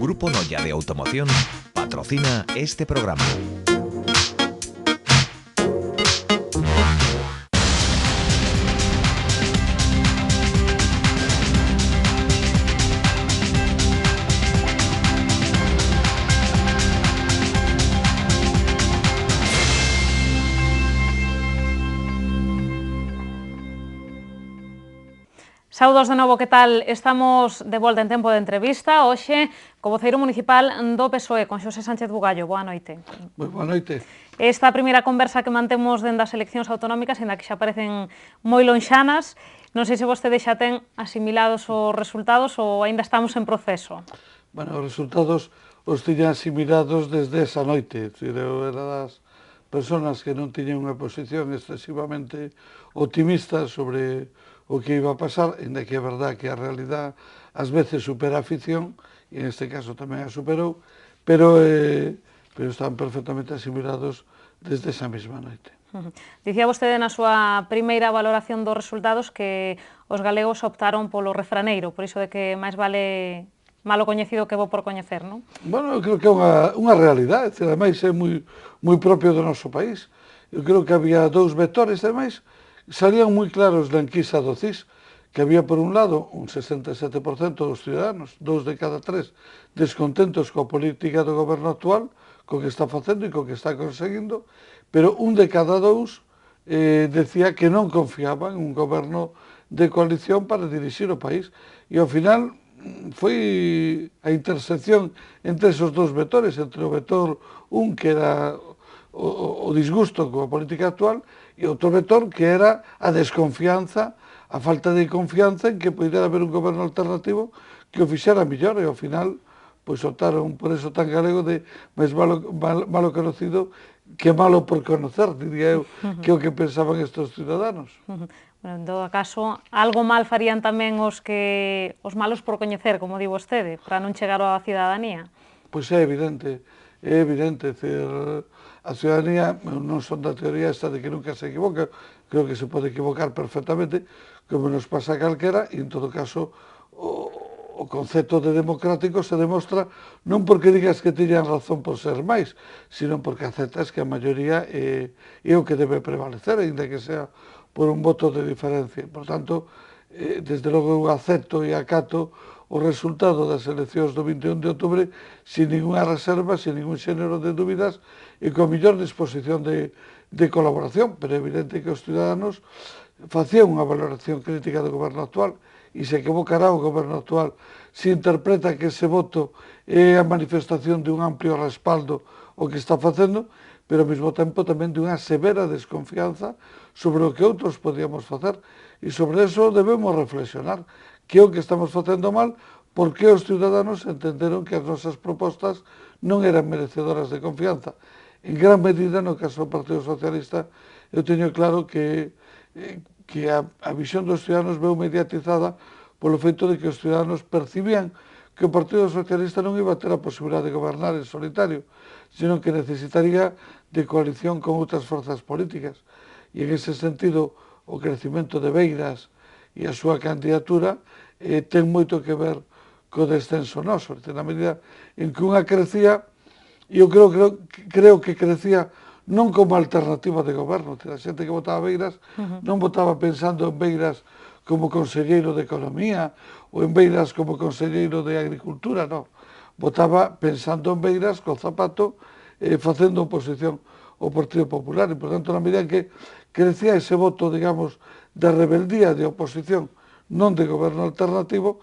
Grupo Noya de Automoción patrocina este programa. Saudos de novo, que tal? Estamos de volta en tempo de entrevista, hoxe, co voceiro municipal do PSOE, con Xosé Sánchez Bugallo. Boa noite. Moi boa noite. Esta primeira conversa que mantemos dende as eleccións autonómicas, ainda que xa parecen moi lonxanas, non sei se vostede xa ten asimilados os resultados ou aínda estamos en proceso. Bueno, os resultados os tiñan asimilados desde esa noite. Eu era das personas que non tiñan unha posición excesivamente optimista sobre o que iba a pasar, ainda que é verdad que a realidad ás veces supera a ficción, e en este caso tamén a superou, pero están perfectamente asimilados desde esa mesma noite. Dicía vostede na súa primeira valoración dos resultados que os galegos optaron polo refraneiro, por iso de que máis vale malo coñecido que bo por coñecer, non? Bueno, eu creo que é unha realidade, ademais é moi propio do noso país. Eu creo que había dous vectores, ademais, salían moi claros da enquisa do CIS, que había, por un lado, un 67% dos ciudadanos, 2 de cada 3, descontentos coa política do goberno actual, co que está facendo e co que está conseguindo, pero un de cada 2 decía que non confiaba en un goberno de coalición para dirixir o país. E, ao final, foi a intersección entre esos dous vectores, entre o vector que era o disgusto coa política actual, e outro vector que era a desconfianza, a falta de confianza en que poidera haber un goberno alternativo que o fixera mellor, e ao final pois optaron por eso tan galego de máis malo conocido que malo por conocer, diría eu, que é o que pensaban estes ciudadanos. Bueno, en todo caso, algo mal farían tamén os malos por coñecer, como di vostede, para non chegar á cidadanía. Pois é evidente, a ciudadanía non son da teoría esta de que nunca se equivoca, creo que se pode equivocar perfectamente, como nos pasa a calquera, e en todo caso o concepto de democrático se demostra non porque digas que teñan razón por ser máis, sino porque aceptas que a maioría é o que debe prevalecer, ainda que sea por un voto de diferencia. Por tanto, desde logo eu acepto e acato o resultado das eleccións do 21 de outubro sin ninguna reserva, sin ningún xénero de dúbidas e con mellor disposición de colaboración, pero é evidente que os ciudadanos facían unha valoración crítica do goberno actual e se equivocará o goberno actual se interpreta que ese voto é a manifestación de un amplio respaldo o que está facendo, pero ao mesmo tempo tamén de unha severa desconfianza sobre o que outros podíamos facer, e sobre eso debemos reflexionar, que é o que estamos facendo mal, porque os ciudadanos entenderon que as nosas propostas non eran merecedoras de confianza. En gran medida, no caso do Partido Socialista, eu teño claro que a visión dos ciudadanos veu mediatizada polo feito de que os ciudadanos percibían que o Partido Socialista non iba a ter a posibilidade de gobernar en solitario, sino que necesitaría de coalición con outras forzas políticas. E en ese sentido, o crecimento de Beiras e a súa candidatura ten moito que ver co descenso noso. Na medida en que unha crecía, eu creo que crecía non como alternativa de goberno. A xente que votaba Beiras non votaba pensando en Beiras como conselleiro de Economía ou en Beiras como conselleiro de Agricultura, non. Votaba pensando en Beiras co zapato facendo oposición ao Partido Popular e, por tanto, na medida que crecía ese voto, digamos, de rebeldía, de oposición, non de goberno alternativo,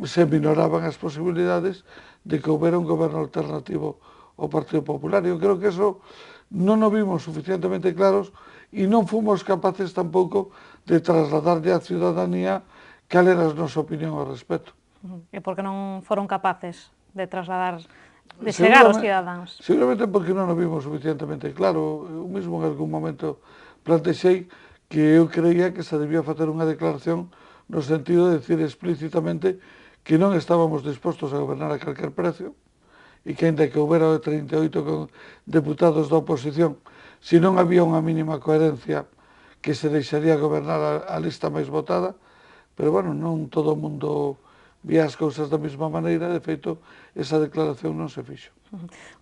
se minoraban as posibilidades de que houbera un goberno alternativo ao Partido Popular. Eu creo que eso non o vimos suficientemente claros e non fomos capaces tampouco de trasladarlle á ciudadanía cal era a nosa opinión ao respecto. E por que non foron capaces de trasladar, de chegar aos cidadáns? Seguramente porque non o vimos suficientemente claro. Eu mesmo en algún momento plantexei que eu creía que se debía facer unha declaración no sentido de decir explícitamente que non estábamos dispostos a gobernar a calquer precio e que, ainda que houbera 38 deputados da oposición, se non había unha mínima coherencia, que se deixaría gobernar a lista máis votada, pero, bueno, non todo o mundo vía as cousas da mesma maneira, de feito, esa declaración non se fixo.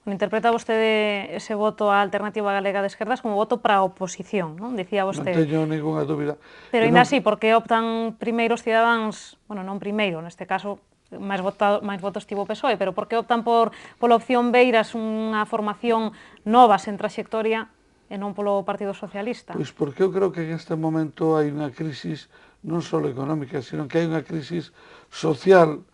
Interpreta vostede ese voto á Alternativa Galega de Esquerdas como voto para a oposición, non? Dicía Non vostede. teño ninguna dúbida. Pero ainda así, porque optan primeiro os cidadáns, bueno, non primeiro, neste caso, máis votos tivo o PSOE, pero porque optan pola opción Beiras, unha formación nova, sen traxectoria, e non polo Partido Socialista? Pois porque eu creo que en este momento hai unha crisis non só económica, sino que hai unha crisis social,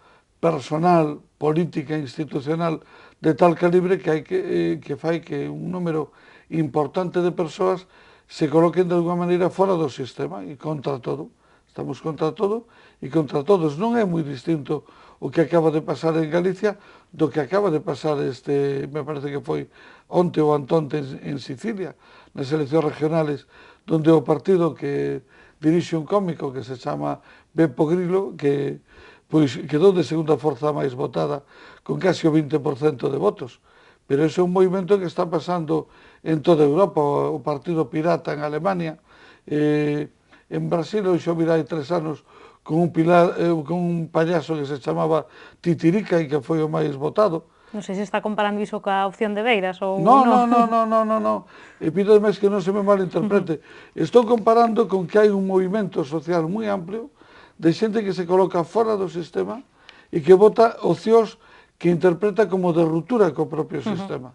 personal, política, institucional, de tal calibre que fai que un número importante de persoas se coloquen de alguma maneira fora do sistema e contra todo. Estamos contra todo e contra todos. Non é moi distinto o que acaba de pasar en Galicia do que acaba de pasar me parece que foi onte ou antonte en Sicilia, nas eleccións regionales, donde o partido que dirixe un cómico que se chama Beppo Grillo, que pois quedou de segunda forza máis votada con casi o 20% de votos. Pero ese é un movimento que está pasando en toda Europa, o Partido Pirata en Alemania, en Brasil, hoxe mira hai 3 anos, con un payaso que se chamaba Titirica e que foi o máis votado. Non sei se está comparando iso ca opción de Beiras ou non. non. E pido ademais que non se me malinterprete. Estou comparando con que hai un movimento social moi amplio de xente que se coloca fora do sistema e que vota opcións que interpreta como de ruptura co propio sistema.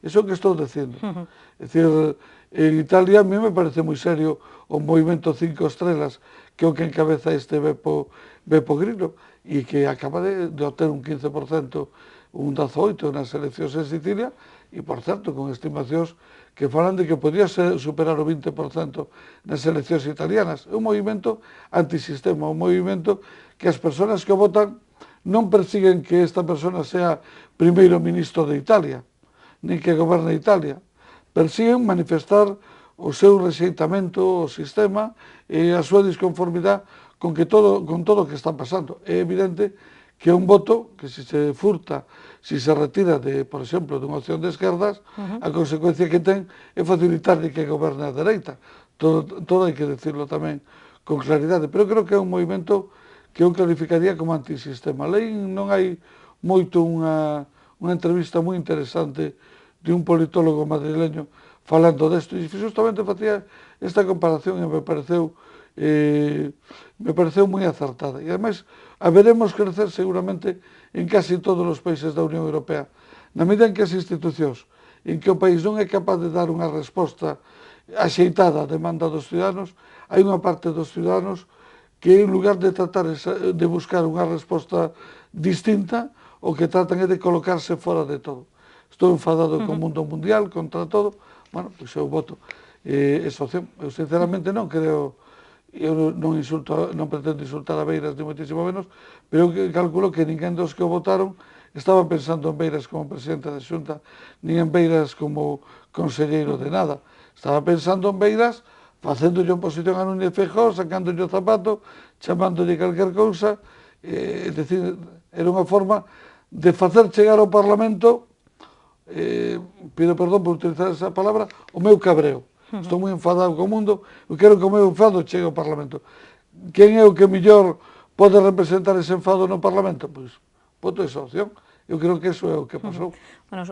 Iso que estou dicindo. É dicir, en Italia a mí me parece moi serio o movimento 5 estrelas que é o que encabeza este Beppo Grillo e que acaba de obter un 15%, un 18% nas eleccións en Sicilia e, por certo, con estimacións que falan de que podría superar o 20% nas eleccións italianas. É un movimento antisistema, un movimento que as persoas que o votan non persiguen que esta persona sea primeiro ministro de Italia, nin que goberne Italia. Persiguen manifestar o seu rexeitamento ao sistema e a súa disconformidade con todo o que está pasando. É evidente que é un voto que se furta, se retira, por exemplo, dunha opción de esquerdas, a consecuencia que ten é facilitar que goberne a dereita. Todo hai que decirlo tamén con claridade. Pero creo que é un movimento que eu clarificaría como antisistema. Leín non hai moito unha entrevista moi interesante de un politólogo madrileño falando desto, e justamente facía esta comparación e me pareceu moi acertada. E ademais, a veremos crecer seguramente en casi todos os países da Unión Europea. Na medida en que as institucións, en que o país non é capaz de dar unha resposta axeitada á demanda dos ciudadanos, hai unha parte dos ciudadanos que en lugar de tratar de buscar unha resposta distinta, o que tratan é de colocarse fora de todo. Estou enfadado co mundo mundial, contra todo, bueno, pois eu voto esa opción. Eu sinceramente non creo, eu non pretendo insultar a Beiras ni moitísimo menos, pero eu calculo que ninguén dos que o votaron estaba pensando en Beiras como presidente da Xunta, nin en Beiras como conselleiro de nada. Estaba pensando en Beiras facéndolle oposición a Núñez Feijóo, sacándolle o zapato, chamándolle calquer cousa, é dicir, era unha forma de facer chegar ao Parlamento, pido perdón por utilizar esa palabra, o meu cabreo. Estou moi enfadado co mundo, eu quero que o meu enfado chegue ao Parlamento. Quen é o que mellor pode representar ese enfado no Parlamento? Pois, voto esa opción. Eu creo que eso é o que pasou. Bueno,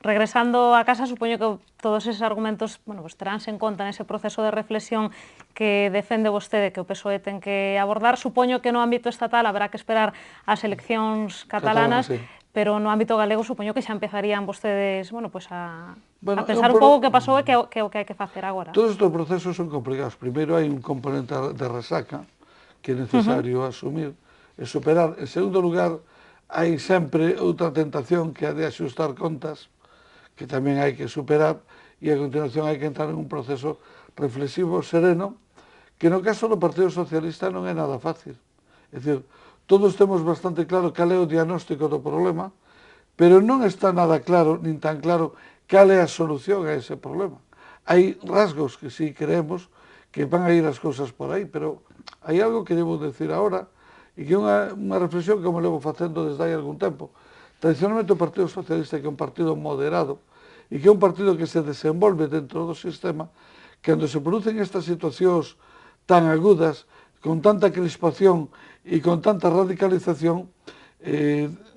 regresando a casa, supoño que todos eses argumentos, bueno, pues teránse en conta nese proceso de reflexión que defende vostede que o PSOE ten que abordar. Supoño que no ámbito estatal haberá que esperar as eleccións catalanas, sí. Pero no ámbito galego supoño que xa empezarían vostedes, bueno, pues a pensar un pouco o que pasou e que é o que hai que facer agora. Todos estes procesos son complicados. Primeiro hai un componente de resaca que é necesario asumir e superar. En segundo lugar, hai sempre outra tentación que é de axustar contas, que tamén hai que superar, e a continuación hai que entrar en un proceso reflexivo, sereno, que no caso do Partido Socialista non é nada fácil. É dicir, todos temos bastante claro cal é o diagnóstico do problema, pero non está nada claro, nin tan claro, cal é a solución a ese problema. Hai rasgos que sí creemos que van a ir as cousas por aí, pero hai algo que debo decir agora, e que é unha reflexión que me levo facendo desde hai algún tempo. Tradicionalmente o Partido Socialista, que é un partido moderado, e que é un partido que se desenvolve dentro do sistema, cando se producen estas situacións tan agudas, con tanta crispación e con tanta radicalización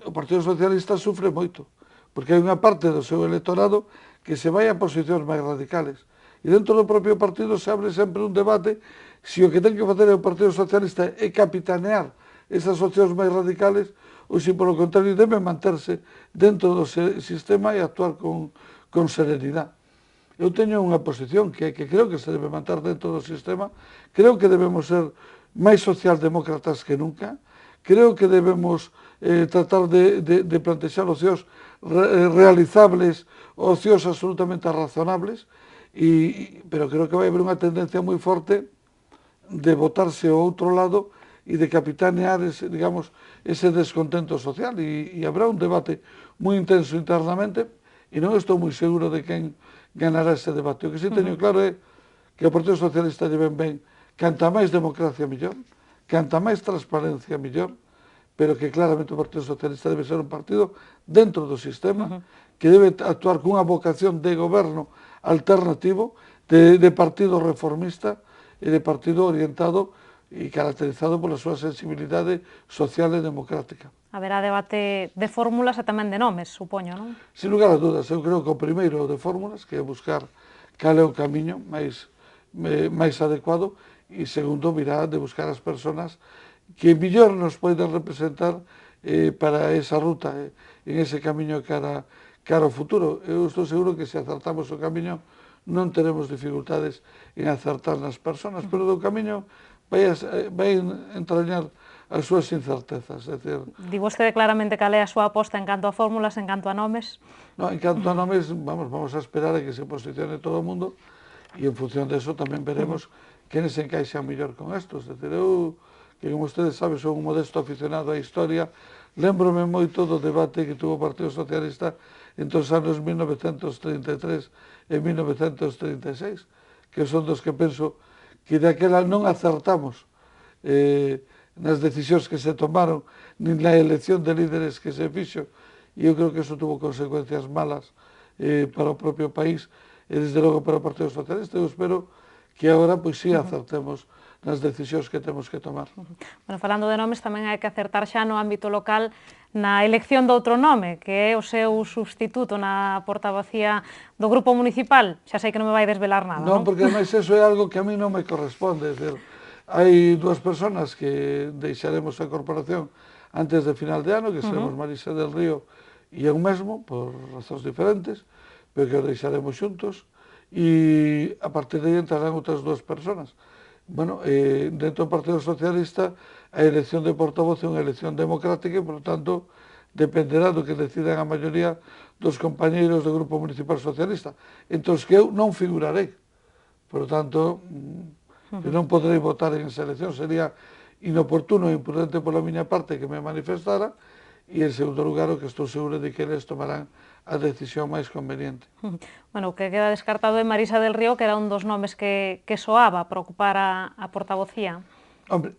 o Partido Socialista sufre moito, porque hai unha parte do seu electorado que se vai a posicións máis radicales. E dentro do propio partido se abre sempre un debate se o que ten que facer o Partido Socialista é capitanear esas opcións máis radicales ou se, polo contrario, debe manterse dentro do sistema e actuar con serenidade. Eu teño unha posición que creo que se debe manter dentro do sistema, creo que debemos ser máis socialdemócratas que nunca, creo que debemos tratar de plantexar opcións realizables, opcións absolutamente razonables, pero creo que vai haber unha tendencia moi forte de botarse ao outro lado e de capitanear ese, digamos, ese descontento social e habrá un debate moi intenso internamente e non estou moi seguro de quen ganará ese debate. O que sí teño claro é que o Partido Socialista lle ben canta máis democracia mellor, canta máis transparencia mellor, pero que claramente o Partido Socialista debe ser un partido dentro do sistema, que debe actuar cunha vocación de goberno alternativo, de partido reformista e de partido orientado e caracterizado pola súa sensibilidade social e democrática. Haberá debate de fórmulas e tamén de nomes, supoño, non? Sin lugar a dudas, eu creo que o primeiro de fórmulas, que é buscar cal é o camiño máis adecuado, e segundo virá de buscar as persoas que mellor nos poden representar para esa ruta, en ese camiño cara ao futuro. Eu estou seguro que se acertamos o camiño non teremos dificultades en acertar nas persoas, pero do camiño vai entrañar as súas incertezas. Di vostede claramente cal é a súa aposta en canto a fórmulas, en canto a nomes? No, en canto a nomes, vamos a esperar a que se posicione todo o mundo e en función de eso tamén veremos quenes se encaixan mellor con estos. Eu, que como ustedes saben, son un modesto aficionado á historia, lembrome moito do debate que tuvo o Partido Socialista entre os anos 1933 e 1936, que son dos que penso que daquela non acertamos nas decisións que se tomaron, nin na elección de líderes que se fixo, e eu creo que eso tuvo consecuencias malas para o propio país e desde logo para o Partido Socialista. Eu espero que agora pois sí acertemos nas decisións que temos que tomar. Bueno, falando de nomes, tamén hai que acertar xa no ámbito local na elección de outro nome, que é o seu substituto na portavocía do Grupo Municipal. Xa sei que non me vai desvelar nada, non? Non, porque ademais eso é algo que a mí non me corresponde. Hai dúas persoas que deixaremos a corporación antes de final de ano, que seremos Marisa del Río e eu mesmo, por razóns diferentes, pero que os deixaremos xuntos, e a partir de aí entrarán outras dúas persoas. Bueno, dentro do Partido Socialista a elección de portavoz é unha elección democrática e, por tanto, dependerá do que decidan a maioría dos compañeiros do Grupo Municipal Socialista, entre os que eu non figurarei. Por tanto, eu non poderei votar en esa elección, sería inoportuno e imprudente pola miña parte que me manifestara, e en segundo lugar o que estou seguro de que eles tomarán a decisión máis conveniente. Bueno, o que queda descartado é Marisa del Río, que era un dos nomes que soaba para ocupar a portavocía. Hombre,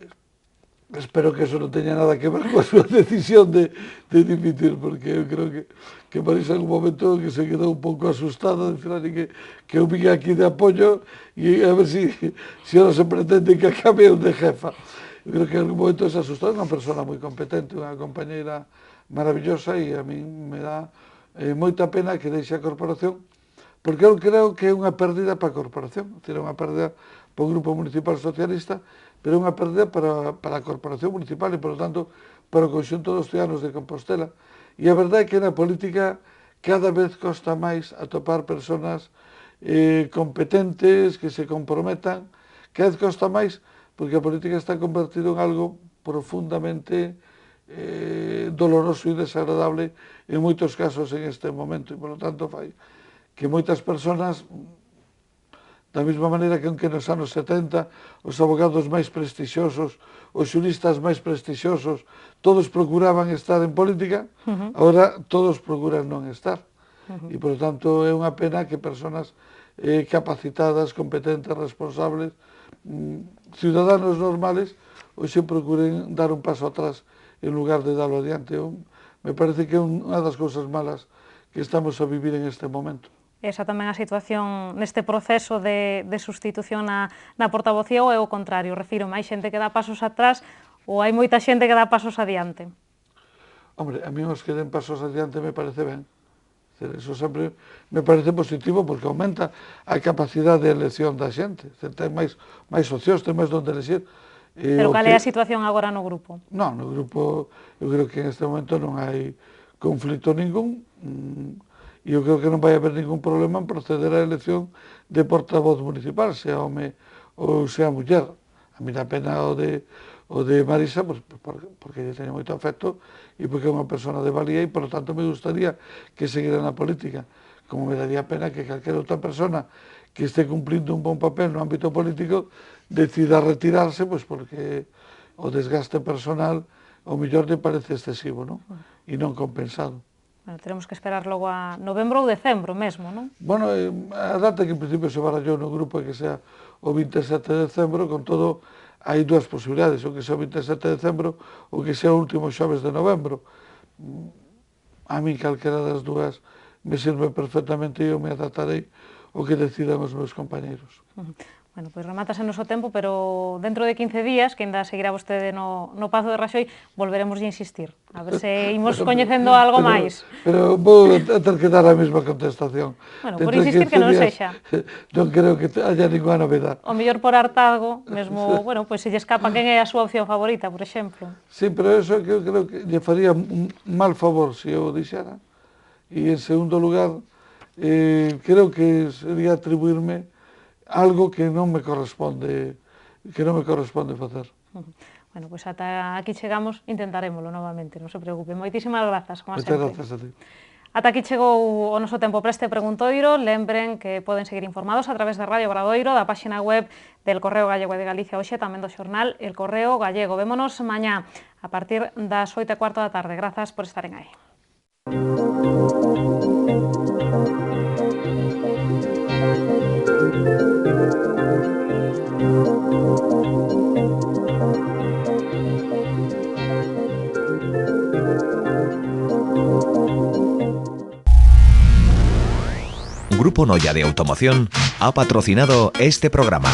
espero que eso non teña nada que ver coa súa decisión de dimitir, porque eu creo que Marisa en un momento que se quedou un pouco asustada, de que eu vim aquí de apoio e a ver se ahora se pretende que acabe eu de jefa. Eu creo que en un momento se asustou, é unha persona moi competente, unha compañeira maravillosa, e a mí me dá moita pena que deixe a corporación, porque eu creo que é unha pérdida para a corporación, é unha pérdida para o Grupo Municipal Socialista, pero é unha pérdida para a corporación municipal e, por lo tanto, para o conxunto dos ciudadanos de Compostela. E a verdade é que na política cada vez costa máis atopar persoas competentes, que se comprometan, cada vez costa máis, porque a política está convertida en algo profundamente doloroso e desagradable en moitos casos en este momento, e, por lo tanto, fai que moitas persoas, da mesma maneira que nos anos 70 os abogados máis prestixiosos, os xuristas máis prestixiosos, todos procuraban estar en política, agora todos procuran non estar. E, por lo tanto, é unha pena que persoas capacitadas, competentes, responsables, ciudadanos normales, hoxe procuren dar un paso atrás en lugar de darlo adiante. Me parece que é unha das cousas malas que estamos a vivir en este momento. Esa tamén a situación neste proceso de sustitución na portavocía, ou é o contrario? Refiro, máis xente que dá pasos atrás ou hai moita xente que dá pasos adiante? Hombre, a mí os que den pasos adiante me parece ben. Eso sempre me parece positivo porque aumenta a capacidade de elección da xente. Ten máis opcións, ten máis donde elegir. Pero cal é a situación agora no grupo? Non, no grupo eu creo que en este momento non hai conflito ningún e eu creo que non vai haber ningún problema en proceder á elección de portavoz municipal, sea home ou sea muller. A mí dá pena o de Marisa, pues, porque lle teño moito afecto e porque é unha persona de valía e, por lo tanto, me gustaría que seguira na política. Como me daría pena que calquera outra persona que esté cumplindo un bon papel no ámbito político decida retirarse, pues porque o desgaste personal o mellor lle parece excesivo, non? E non compensado. Bueno, teremos que esperar logo a novembro ou decembro mesmo, non? Bueno, a data que en principio se barallou no grupo é que sea o 27 de decembro, con todo, hai dúas posibilidades, o que sea o 27 de decembro ou que sea o último xoves de novembro. A mí calquera das dúas me sirve perfectamente e eu me adaptarei o que decidan os meus compañeiros. Bueno, pois remátase o noso tempo, pero dentro de 15 días, que ainda seguirá vostede no Pazo de Raxoi, volveremos a insistir, a ver se imos coñecendo algo máis. Pero vou ter que dar a mesma contestación. Bueno, por insistir que non sexa. Non creo que haya ninguna novedade. O mellor por hartazgo, mesmo, bueno, pois se lle escapa quen é a súa opción favorita, por exemplo. Sí, pero eso que eu creo que lle faría un mal favor se eu o dixera. E, en segundo lugar, creo que sería atribuirme algo que non me corresponde facer. Bueno, pois ata aquí chegamos, intentarémolo novamente, non se preocupe. Moitísimas grazas, como sempre. Moitas grazas a ti. Ata aquí chegou o noso tempo para este preguntoiro. Lembren que poden seguir informados a través da Radio Obradoiro, da páxina web del Correo Gallego de Galicia hoxe, tamén do xornal El Correo Gallego. Vémonos mañá a partir das 8:15 da tarde. Grazas por estaren aí. Grupo Noya de Automoción ha patrocinado este programa.